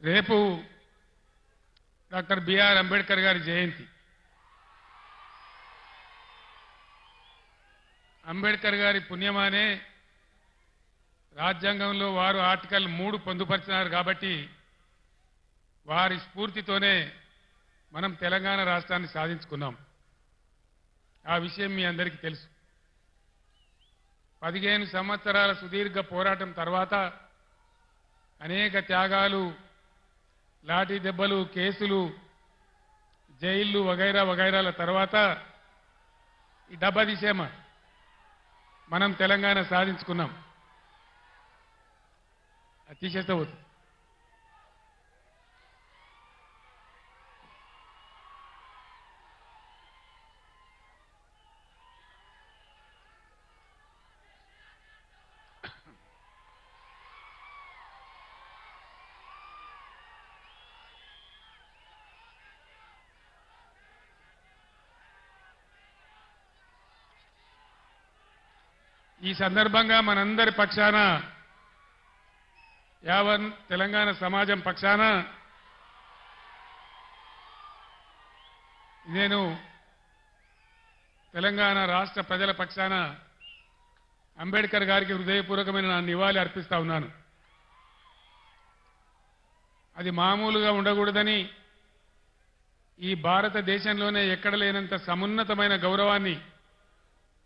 రేపు doctor BR Ambedkar గారి జయంతి. అంబేద్కర్ గారి పుణ్యమానే రాజ్యాంగంలో వారు ఆర్టికల్ 3 పొందుపరిచినారు కాబట్టి వారి స్ఫూర్తితోనే మనం తెలంగాణ రాష్ట్రాన్ని సాధించుకున్నాం. ఆ విషయం మీ అందరికీ తెలుసు. 15 సంవత్సరాల సుదీర్ఘ పోరాటం తర్వాత అనేక త్యాగాలు, లాఠీ దెబ్బలు, కేసులు, జైళ్లు వగైరా వగైరాల తర్వాత ఈ డబ్బా తీసేమా మనం తెలంగాణ సాధించుకున్నాం. అది తీసేస్తే పోతుంది. ఈ సందర్భంగా మనందరి పక్షాన, యావన్ తెలంగాణ సమాజం పక్షాన నేను తెలంగాణ రాష్ట్ర ప్రజల పక్షాన అంబేద్కర్ గారికి హృదయపూర్వకమైన నా నివాళి అర్పిస్తా ఉన్నాను. అది మామూలుగా ఉండకూడదని, ఈ భారతదేశంలోనే ఎక్కడ లేనంత సమున్నతమైన గౌరవాన్ని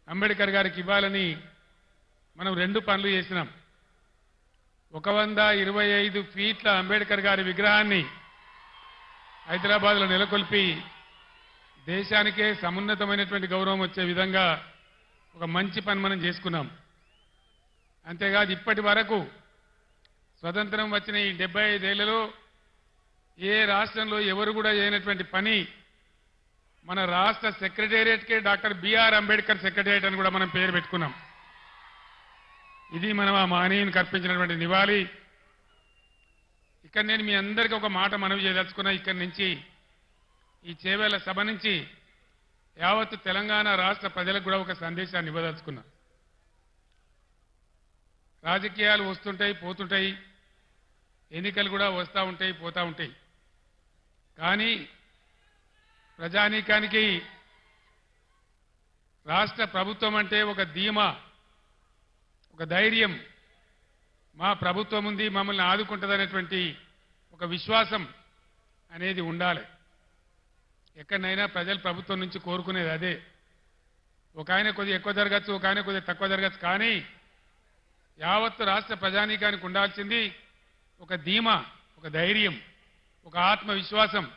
అంబేద్కర్ గారికి ఇవ్వాలని మనం 2 పనులు చేసినాం. 125 ఫీట్ల అంబేద్కర్ గారి విగ్రహాన్ని హైదరాబాద్లో నెలకొల్పి దేశానికే సమున్నతమైనటువంటి గౌరవం వచ్చే విధంగా ఒక మంచి పని మనం చేసుకున్నాం. అంతేకాదు, ఇప్పటి వరకు స్వతంత్రం వచ్చిన ఈ 75 ఏళ్లలో ఏ రాష్ట్రంలో ఎవరు కూడా చేయనటువంటి పని మన రాష్ట్ర సెక్రటేరియట్కే డాక్టర్ బిఆర్ అంబేద్కర్ సెక్రటేరియట్ అని కూడా మనం పేరు పెట్టుకున్నాం. ఇది మనం ఆ మహనీయునికి అర్పించినటువంటి నివాళి. ఇక్కడ నేను మీ అందరికీ ఒక మాట మనవి చేయదలుచుకున్నా. ఇక్కడి నుంచి, ఈ చేవేళ్ల సభ నుంచి యావత్తు తెలంగాణ రాష్ట్ర ప్రజలకు కూడా ఒక సందేశాన్ని ఇవ్వదలుచుకున్నా. రాజకీయాలు వస్తుంటాయి, పోతుంటాయి, ఎన్నికలు కూడా వస్తూ ఉంటాయి, పోతూ ఉంటాయి. కానీ ప్రజానీకానికి రాష్ట్ర ప్రభుత్వం అంటే ఒక ధీమా, ఒక ధైర్యం, మా ప్రభుత్వం ఉంది, మమ్మల్ని ఆదుకుంటుందనేటువంటి ఒక విశ్వాసం అనేది ఉండాలి. ఎక్కడైనా ప్రజలు ప్రభుత్వం నుంచి కోరుకునేది అదే. ఒక ఆయన కొద్దిగా ఎక్కువ జరగచ్చు, ఒక ఆయన కొద్దిగా తక్కువ జరగచ్చు. కానీ యావత్తు రాష్ట్ర ప్రజానీకానికి ఉండాల్సింది ఒక ధీమా, ఒక ధైర్యం, ఒక ఆత్మవిశ్వాసం.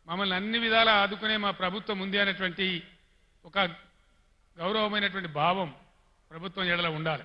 మమ్మల్ని అన్ని విధాలా ఆదుకునే మా ప్రభుత్వం ఉంది అనేటువంటి ఒక గౌరవమైనటువంటి భావం ప్రభుత్వం ఎడల ఉండాలి.